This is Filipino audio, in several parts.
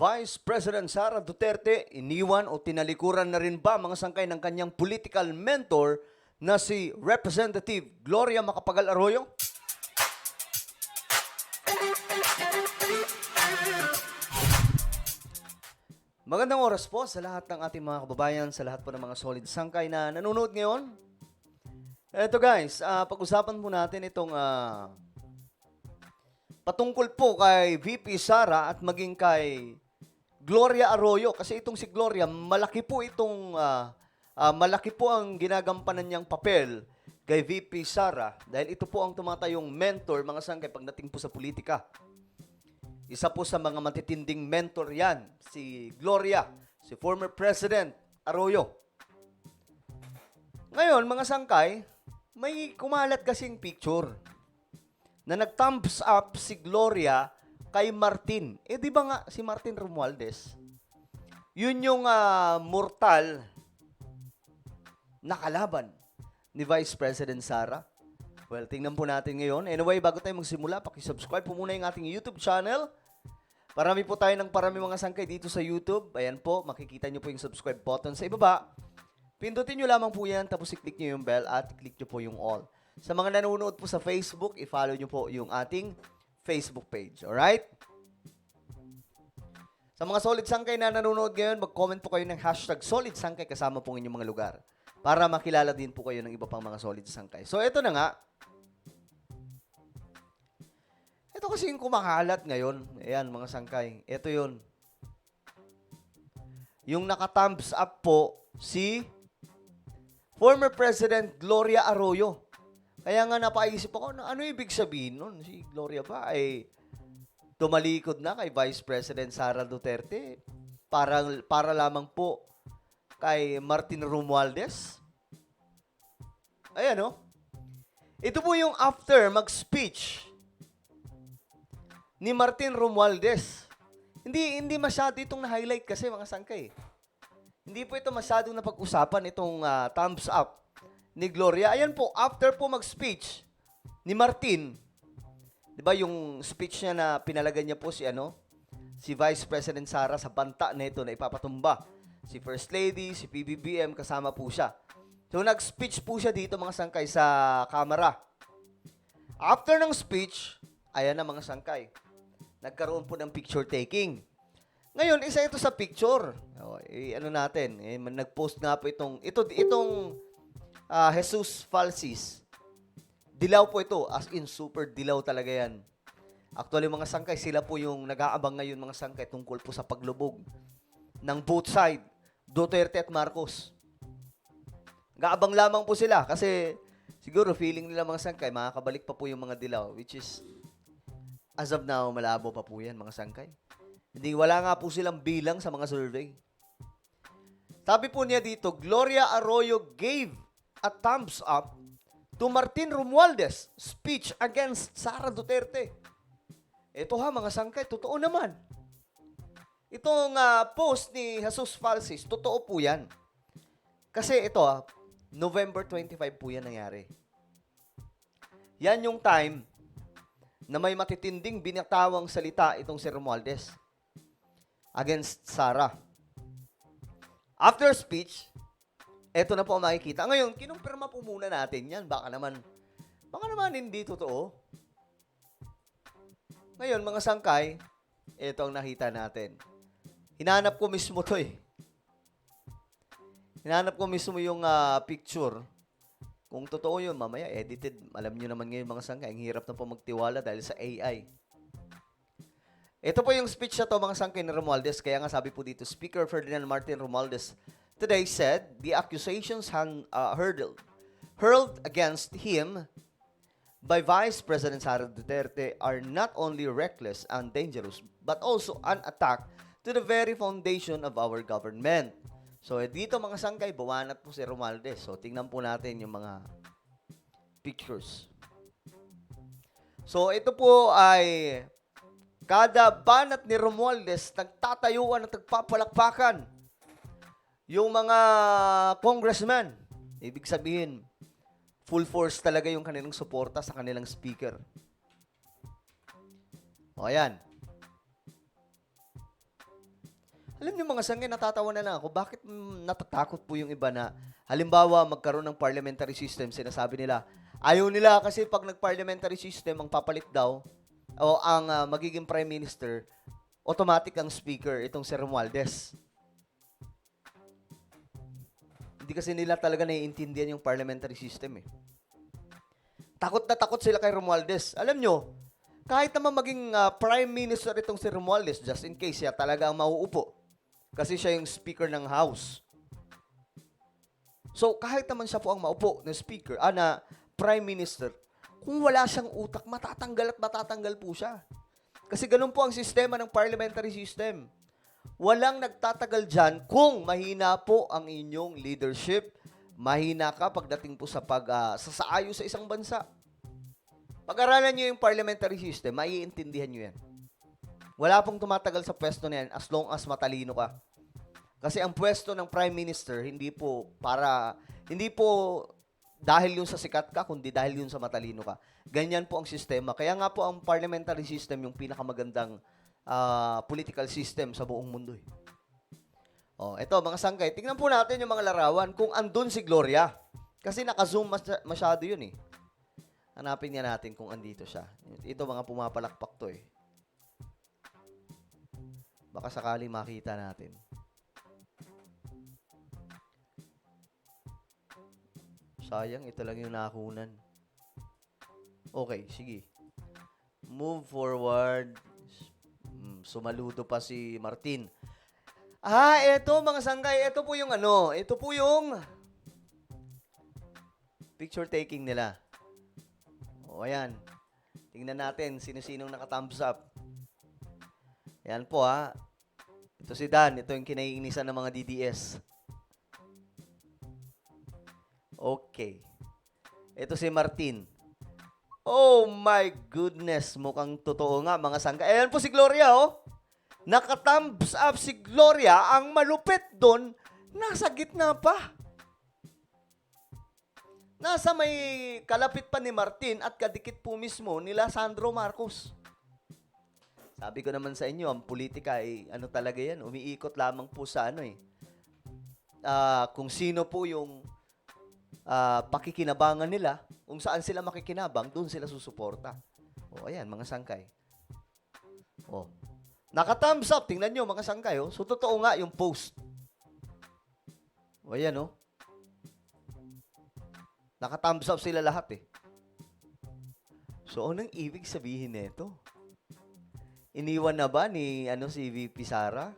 Vice President Sara Duterte, iniwan o tinalikuran na rin ba mga sangkay ng kanyang political mentor na si Representative Gloria Macapagal Arroyo? Magandang oras po sa lahat ng ating mga kababayan, sa lahat po ng mga solid sangkay na nanonood ngayon. Eto guys, pag-usapan po natin itong patungkol po kay VP Sara at maging kay Gloria Arroyo. Kasi itong si Gloria, malaki po ang ginagampanan niyang papel kay VP Sara dahil ito po ang tumatayong mentor mga sangkay pagdating po sa politika. Isa po sa mga matitinding mentor yan, si Gloria, si former President Arroyo. Ngayon, mga sangkay, may kumalat kasing picture na nag-thumbs up si Gloria kay Martin. Di ba nga si Martin Romualdez? Yun yung mortal na kalaban ni Vice President Sara. Well, tingnan po natin ngayon. Anyway, bago tayo magsimula, pakisubscribe po muna yung ating YouTube channel. Parami po tayo ng parami mga sangkay dito sa YouTube. Ayan po, makikita nyo po yung subscribe button sa ibaba. Pindutin nyo lamang po yan, tapos i-click nyo yung bell at i-click nyo po yung all. Sa mga nanonood po sa Facebook, i-follow nyo po yung ating Facebook page. Alright? Sa mga solid sangkay na nanonood ngayon, mag-comment po kayo ng hashtag solid sangkay kasama po inyong mga lugar para makilala din po kayo ng iba pang mga solid sangkay. So, ito na nga. Ito kasi yung kumakalat ngayon. Ayan, mga sangkay. Ito yun. Yung naka-thumbs up po si former President Gloria Arroyo. Kaya nga napaisip ako, ano ibig sabihin nun? Si Gloria ba ay tumalikod na kay Vice President Sara Duterte para lamang po kay Martin Romualdez? Ayan, no? Ito po yung after mag-speech ni Martin Romualdez. Hindi masyado itong na-highlight kasi mga sangkay. Hindi po ito masyadong napag-usapan itong thumbs up ni Gloria. Ayan po, after po mag-speech ni Martin, di ba yung speech niya na pinalagan niya po si Vice President Sara sa banta na ito na ipapatumba. Si First Lady, si PBBM, kasama po siya. So nag-speech po siya dito mga sangkay sa camera. After ng speech, ayan na mga sangkay. Nagkaroon po ng picture taking. Ngayon, isa ito sa picture. Nag-post nga po itong Jesus Falsis. Dilaw po ito, as in super dilaw talaga yan. Actually, mga sangkay, sila po yung nag-aabang ngayon mga sangkay tungkol po sa paglubog ng both side, Duterte at Marcos. Nag-aabang lamang po sila kasi siguro feeling nila mga sangkay, makakabalik pa po yung mga dilaw, which is as of now, malabo pa po yan, mga sangkay. Wala nga po silang bilang sa mga survey. Sabi po niya dito, Gloria Arroyo gave a thumbs up to Martin Romualdez speech against Sara Duterte. Ito mga sangkay, totoo naman. Itong post ni Jesus Falsis, totoo po yan. Kasi ito, November 25 po yan nangyari. Yan yung time na may matitinding binatawang salita itong si Romualdez against Sara. After speech, eto na po ang makikita. Ngayon, kinumpirma po muna natin yan. Baka naman hindi totoo. Ngayon, mga sangkay, eto ang nakita natin. Hinanap ko mismo to eh. Hinanap ko mismo yung picture. Kung totoo yun, mamaya edited. Alam nyo naman ngayon mga sangkay, ang hirap na po magtiwala dahil sa AI. Ito po yung speech na to mga sangkay ni Romualdez. Kaya nga sabi po dito, Speaker Ferdinand Martin Romualdez today said the accusations hurled against him by Vice President Sara Duterte are not only reckless and dangerous, but also an attack to the very foundation of our government. So, dito mga sangkay, buwanat po si Romualdez. So, tingnan po natin yung mga pictures. So, ito po ay kada banat ni Romualdez, nagtatayuan at nagpapalakpakan yung mga congressman. Ibig sabihin, full force talaga yung kanilang suporta sa kanilang speaker. O, ayan. Alam niyo mga sangay, natatawa na lang ako. Bakit natatakot po yung iba na, halimbawa, magkaroon ng parliamentary system, sinasabi nila, ayaw nila kasi pag nag-parliamentary system, ang papalit daw, o ang magiging prime minister, automatic ang speaker, itong si Romualdez. Hindi kasi nila talaga naiintindihan yung parliamentary system eh. Takot na takot sila kay Romualdez. Alam nyo, kahit naman maging prime minister itong si Romualdez, just in case siya talaga ang mauupo. Kasi siya yung speaker ng house. So, kahit naman siya po ang maupo na speaker, na prime minister, kung wala siyang utak, matatanggal at matatanggal po siya. Kasi ganun po ang sistema ng parliamentary system. Walang nagtatagal dyan kung mahina po ang inyong leadership, mahina ka pagdating po sa sasaayo sa isang bansa. Pag-aralan nyo yung parliamentary system, maiintindihan nyo yan. Wala pong tumatagal sa pwesto na yan as long as matalino ka. Kasi ang pwesto ng prime minister, hindi po dahil yun sa sikat ka, kundi dahil yun sa matalino ka. Ganyan po ang sistema. Kaya nga po ang parliamentary system yung pinakamagandang political system sa buong mundo. Eto mga sangkay, tingnan po natin yung mga larawan kung andun si Gloria. Kasi naka-zoom masyado yun eh. Hanapin niya natin kung andito siya. Ito mga pumapalakpak to eh. Baka sakali makita natin. Sayang, ito lang yung nakunan. Okay, sige. Move forward. Sumaludo pa si Martin. Eto mga sanggay. Ito po yung Ito po yung picture taking nila. Ayan. Tingnan natin sino-sinong naka-thumbs up. Ayan po Ito si Dan. Ito yung kinaiinisan ng mga DDS. Okay. Ito si Martin. Oh my goodness. Mukhang totoo nga mga sangka. Ayan po si Gloria Naka-thumbs up si Gloria. Ang malupit doon, nasa gitna pa. Nasa may kalapit pa ni Martin at kadikit po mismo nila Sandro Marcos. Sabi ko naman sa inyo, ang politika ay talaga yan, umiikot lamang po sa kung sino po yung pakikinabangan nila, kung saan sila makikinabang, doon sila susuporta. Ayan, mga sangkay. Naka-thumbs up, tingnan nyo mga sangkay. So, totoo nga yung post. Ayan, Naka-thumbs up sila lahat eh. So, anong ibig sabihin nito? Iniwan na ba ni si VP Sara?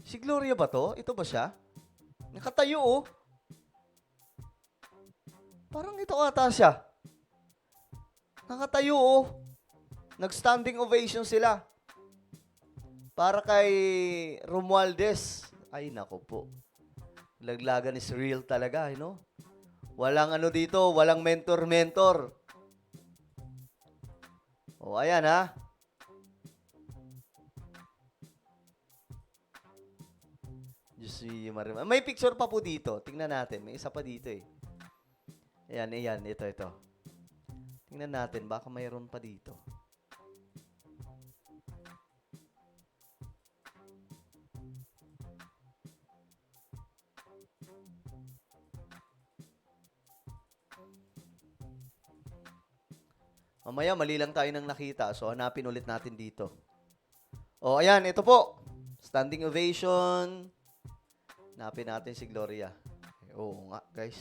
Si Gloria ba to? Ito ba siya? Nakatayo Parang ito ata siya. Nakatayo Nag-standing ovation sila. Para kay Romualdez. Ay, nako po. Laglagan is real talaga, Walang dito, walang mentor-mentor. Ayan May picture pa po dito. Tingnan natin. May isa pa dito eh. Ayan. Ito. Tingnan natin. Baka mayroon pa dito. Mamaya, mali lang tayo nang nakita. So, hanapin ulit natin dito. Ayan. Ito po. Standing ovation. Hanapin natin si Gloria. Oo nga, guys.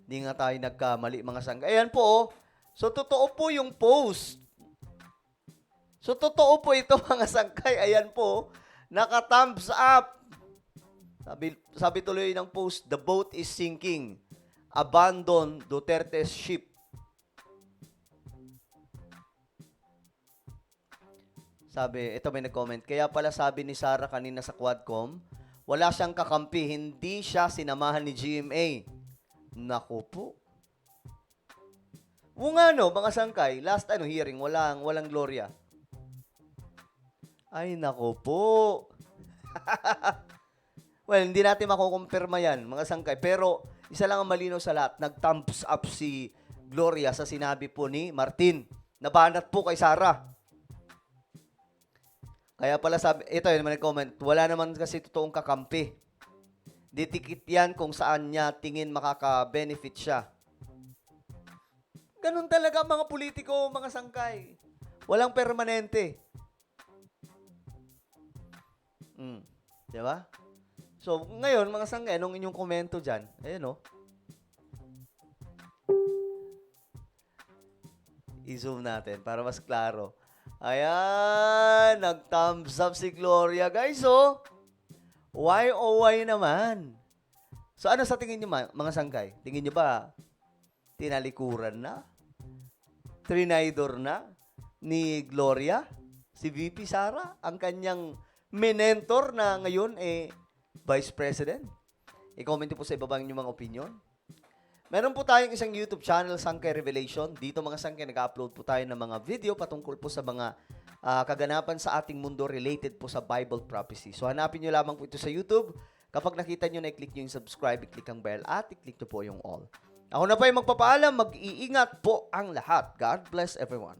Hindi nga tayo nagkamali, mga sangga. Ayan po, So, totoo po yung post. So, totoo po ito, mga sangkay. Ayan po, naka-thumbs up. Sabi tuloy ng post, the boat is sinking. Abandon Duterte's ship. Sabi, ito may nag-comment. Kaya pala sabi ni Sarah kanina sa Quadcom, wala siyang kakampi, hindi siya sinamahan ni GMA. Naku po. Mga sangkay, last hearing, walang Gloria. Ay, naku po. Well, hindi natin makukumpirma yan, mga sangkay. Pero, isa lang ang malinaw sa lahat, nag-thumbs up si Gloria sa sinabi po ni Martin. Nabanat po kay Sarah. Kaya pala sabi, ito yun naman comment, wala naman kasi totoong kakampi. Ditikit yan kung saan niya tingin makaka-benefit siya. Ganun talaga ang mga politiko, mga sangkay. Walang permanente. Di ba? So, ngayon, mga sangkay, anong inyong komento dyan? Ayun, no? I-zoom natin para mas klaro. Ayan, nag-thumbs up si Gloria. Guys, oh. Why oh why naman? So, ano sa tingin nyo, mga sangkay? Tingin nyo ba, tinalikuran na? Trinaydor na? Ni Gloria? Si VP Sara? Ang kanyang mentor na ngayon, Vice President? I-comment po sa ibaba yung mga opinion. Meron po tayong isang YouTube channel, Sangkay Revelation. Dito mga sangkay, nag-upload po tayo ng mga video patungkol po sa mga kaganapan sa ating mundo related po sa Bible prophecy. So hanapin nyo lamang po ito sa YouTube. Kapag nakita nyo na, i-click nyo yung subscribe, i-click ang bell, at i-click nyo po yung all. Ako na pa yung magpapaalam, mag-iingat po ang lahat. God bless everyone.